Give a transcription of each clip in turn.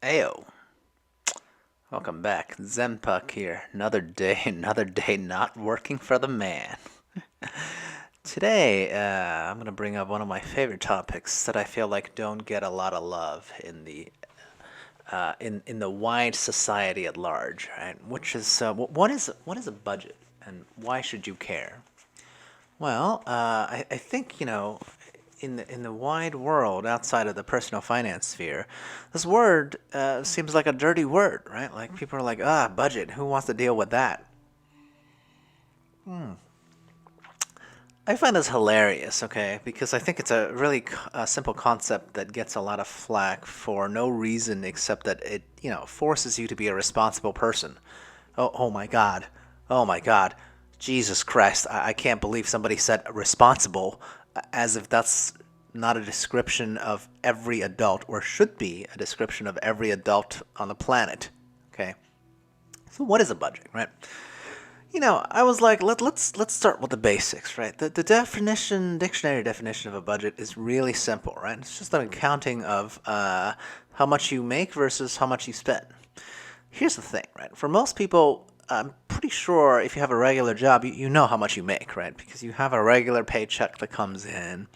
Ayo, welcome back. Zenpuck here. Another day, another day not working for the man. Today, I'm going to bring up one of my favorite topics that I feel like don't get a lot of love in the wide society at large, right? Which is what is a budget, and why should you care? Well, I think in the wide world outside of the personal finance sphere, this word seems like a dirty word, right? Like people are like, budget. Who wants to deal with that? I find this hilarious, okay, because I think it's a really simple concept that gets a lot of flack for no reason except that it, forces you to be a responsible person. Oh my God. Oh my God. Jesus Christ. I can't believe somebody said responsible as if that's not a description of every adult or should be a description of every adult on the planet. Okay. So what is a budget, right? I was like, let's start with the basics, right? The dictionary definition of a budget is really simple, right? It's just an accounting of how much you make versus how much you spend. Here's the thing, right? For most people, I'm pretty sure if you have a regular job, you know how much you make, right? Because you have a regular paycheck that comes in,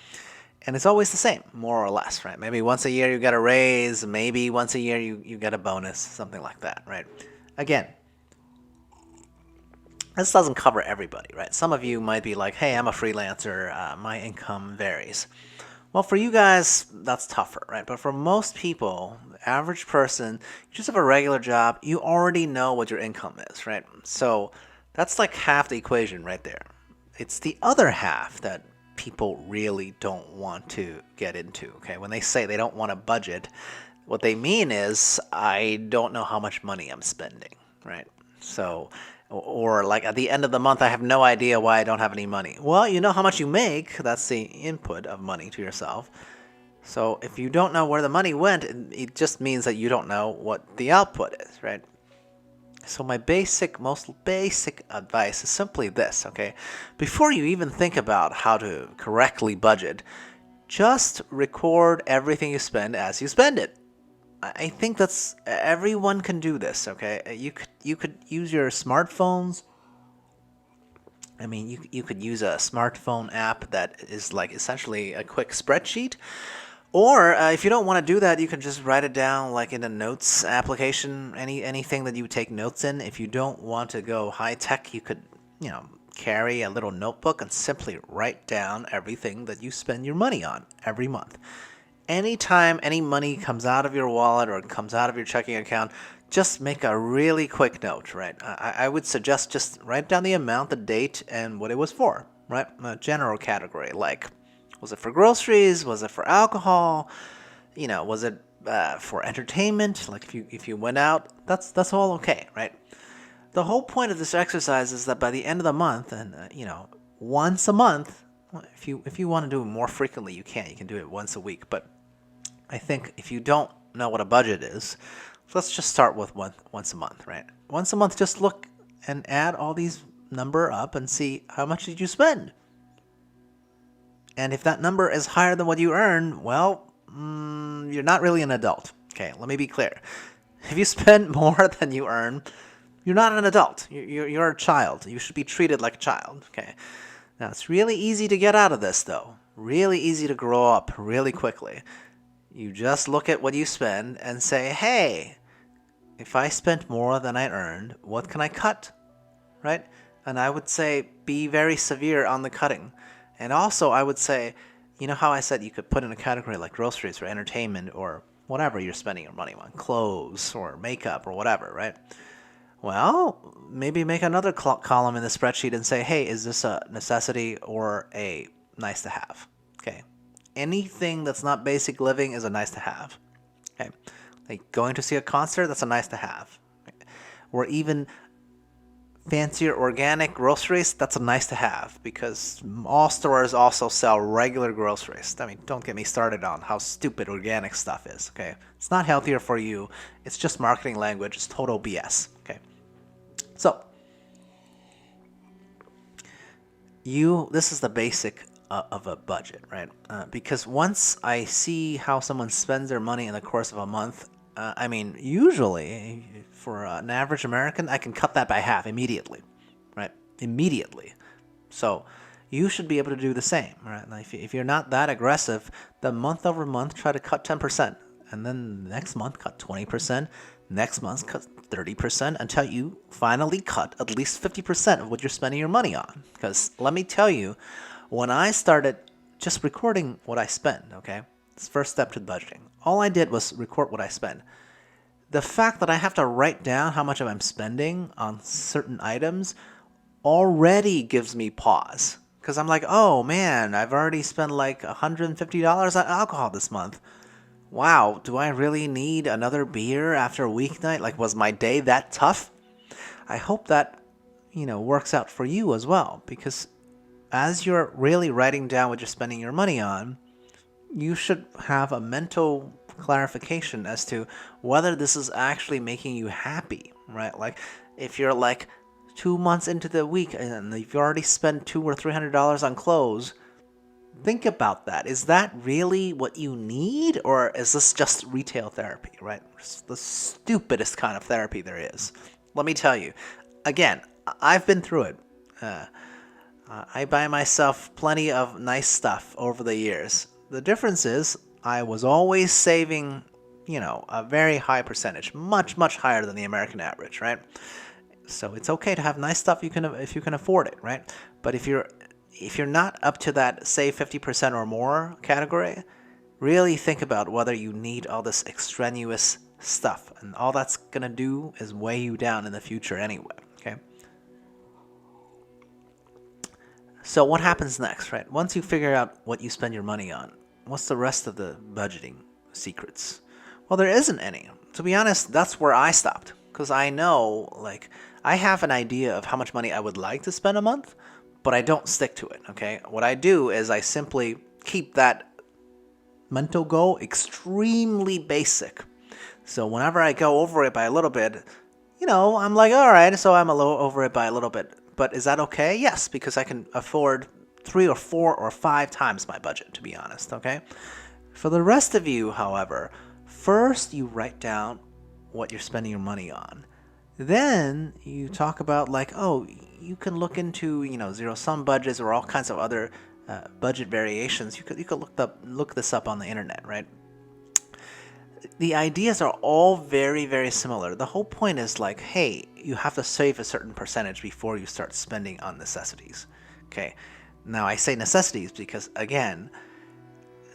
and it's always the same, more or less, right? Maybe once a year you get a raise, maybe once a year you get a bonus, something like that, right? Again, this doesn't cover everybody, right? Some of you might be like, hey, I'm a freelancer, my income varies. Well, for you guys, that's tougher, right? But for most people, the average person, you just have a regular job, you already know what your income is, right? So that's like half the equation right there. It's the other half that people really don't want to get into, okay? When they say they don't want a budget, what they mean is, I don't know how much money I'm spending, right? So, or like at the end of the month, I have no idea why I don't have any money. Well, you know how much you make. That's the input of money to yourself. So if you don't know where the money went, it just means that you don't know what the output is, right? So my most basic advice is simply this, okay? Before you even think about how to correctly budget, just record everything you spend as you spend it. I think that's everyone can do this. Okay, you could use your smartphones. I mean, you could use a smartphone app that is like essentially a quick spreadsheet. Or if you don't want to do that, you can just write it down like in a notes application. Anything that you take notes in. If you don't want to go high tech, you could carry a little notebook and simply write down everything that you spend your money on every month. Anytime any money comes out of your wallet or comes out of your checking account, just make a really quick note, right? I would suggest just write down the amount, the date, and what it was for, right? A general category, like was it for groceries? Was it for alcohol? Was it for entertainment? Like if you went out, that's all okay, right? The whole point of this exercise is that by the end of the month, and once a month, if you want to do it more frequently, you can. You can do it once a week, but I think if you don't know what a budget is, let's just start with once a month, right? Once a month, just look and add all these number up and see how much did you spend. And if that number is higher than what you earn, well, you're not really an adult. Okay, let me be clear. If you spend more than you earn, you're not an adult. You're a child. You should be treated like a child. Okay. Now, it's really easy to get out of this, though. Really easy to grow up really quickly. You just look at what you spend and say, hey, if I spent more than I earned, what can I cut? Right? And I would say be very severe on the cutting. And also, I would say, you know how I said you could put in a category like groceries or entertainment or whatever you're spending your money on, clothes or makeup or whatever, right? Well, maybe make another column in the spreadsheet and say, hey, is this a necessity or a nice to have? Okay. Anything that's not basic living is a nice to have. Okay. Like going to see a concert, that's a nice to have. Or even fancier organic groceries, that's a nice to have because all stores also sell regular groceries. I mean, don't get me started on how stupid organic stuff is, okay? It's not healthier for you. It's just marketing language. It's total BS, okay? So, this is the basic of a budget, right? Because once I see how someone spends their money in the course of a month, I mean, usually for an average American, I can cut that by half immediately, right? Immediately. So you should be able to do the same, right? Now, if you're not that aggressive, then month over month, try to cut 10%. And then next month, cut 20%. Next month, cut 30% until you finally cut at least 50% of what you're spending your money on. Because let me tell you, when I started just recording what I spend, okay? It's the first step to budgeting. All I did was record what I spend. The fact that I have to write down how much I'm spending on certain items already gives me pause. Because I'm like, oh man, I've already spent like $150 on alcohol this month. Wow, do I really need another beer after a weeknight? Like, was my day that tough? I hope that, works out for you as well. Because as you're really writing down what you're spending your money on, you should have a mental clarification as to whether this is actually making you happy, right? Like, if you're like 2 months into the week and you've already spent $200 or $300 on clothes, think about that. Is that really what you need, or is this just retail therapy, right? It's the stupidest kind of therapy there is. Let me tell you. Again, I've been through it. I buy myself plenty of nice stuff over the years. The difference is I was always saving, a very high percentage, much, much higher than the American average, right? So it's okay to have nice stuff if you can afford it, right? But if you're not up to that, say 50% or more category, really think about whether you need all this extraneous stuff. And all that's going to do is weigh you down in the future anyway, okay? So what happens next, right? Once you figure out what you spend your money on, what's the rest of the budgeting secrets? Well, there isn't any. To be honest, that's where I stopped. Because I know, like, I have an idea of how much money I would like to spend a month, but I don't stick to it, okay? What I do is I simply keep that mental goal extremely basic. So whenever I go over it by a little bit, I'm like, all right, so I'm a little over it by a little bit. But is that okay? Yes, because I can afford 3 or 4 or 5 times my budget, to be honest, okay? For the rest of you, however, first you write down what you're spending your money on. Then you talk about like, oh, you can look into, zero-sum budgets or all kinds of other budget variations. You could look this up on the internet, right? The ideas are all very, very similar. The whole point is like, hey, you have to save a certain percentage before you start spending on necessities. Okay. Now I say necessities because, again,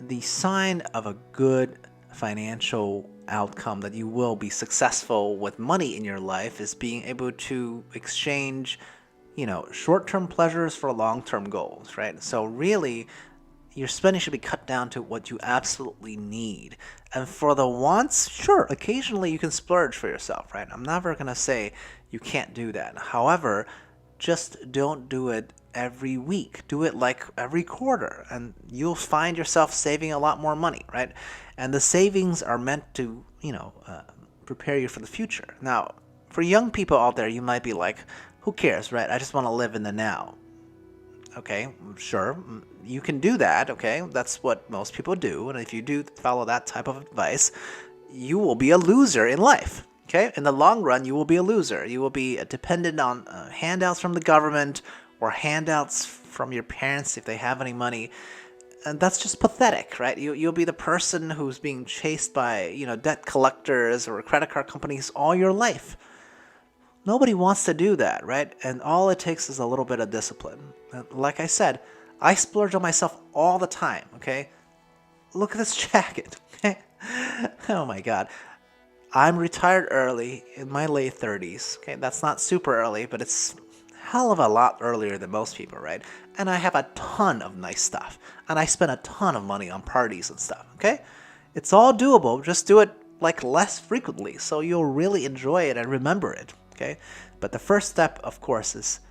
the sign of a good financial outcome that you will be successful with money in your life is being able to exchange, short-term pleasures for long-term goals, right? So really, your spending should be cut down to what you absolutely need. And for the wants, sure, occasionally you can splurge for yourself, right? I'm never going to say you can't do that. However, just don't do it every week. Do it like every quarter, and you'll find yourself saving a lot more money, right? And the savings are meant to, prepare you for the future. Now, for young people out there, you might be like, who cares, right? I just want to live in the now. Okay, sure, you can do that, okay? That's what most people do, and if you do follow that type of advice, you will be a loser in life, okay? In the long run, you will be a loser. You will be dependent on handouts from the government or handouts from your parents if they have any money, and that's just pathetic, right? You'll be the person who's being chased by, debt collectors or credit card companies all your life. Nobody wants to do that, right? And all it takes is a little bit of discipline. And like I said, I splurge on myself all the time, okay? Look at this jacket, okay? Oh my God. I'm retired early in my late 30s, okay? That's not super early, but it's hell of a lot earlier than most people, right? And I have a ton of nice stuff. And I spend a ton of money on parties and stuff, okay? It's all doable. Just do it like less frequently so you'll really enjoy it and remember it, okay? But the first step, of course, is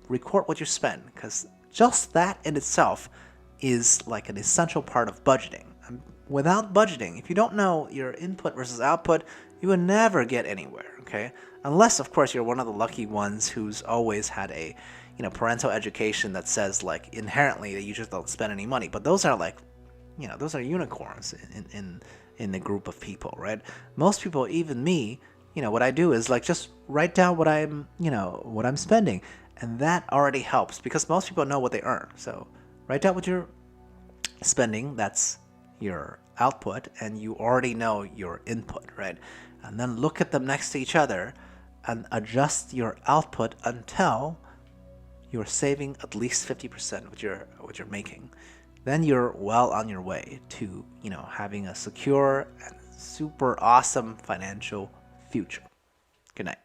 record what you spend, because just that in itself is like an essential part of budgeting. And without budgeting, if you don't know your input versus output, you will never get anywhere, okay? Unless, of course, you're one of the lucky ones who's always had a, parental education that says, like, inherently that you just don't spend any money. But those are, like, those are unicorns in the group of people, right? Most people, even me, what I do is like just write down what I'm spending, and that already helps because most people know what they earn. So write down what you're spending, that's your output, and you already know your input, right? And then look at them next to each other and adjust your output until you're saving at least 50% what you're making. Then you're well on your way to, having a secure and super awesome financial future. Good night.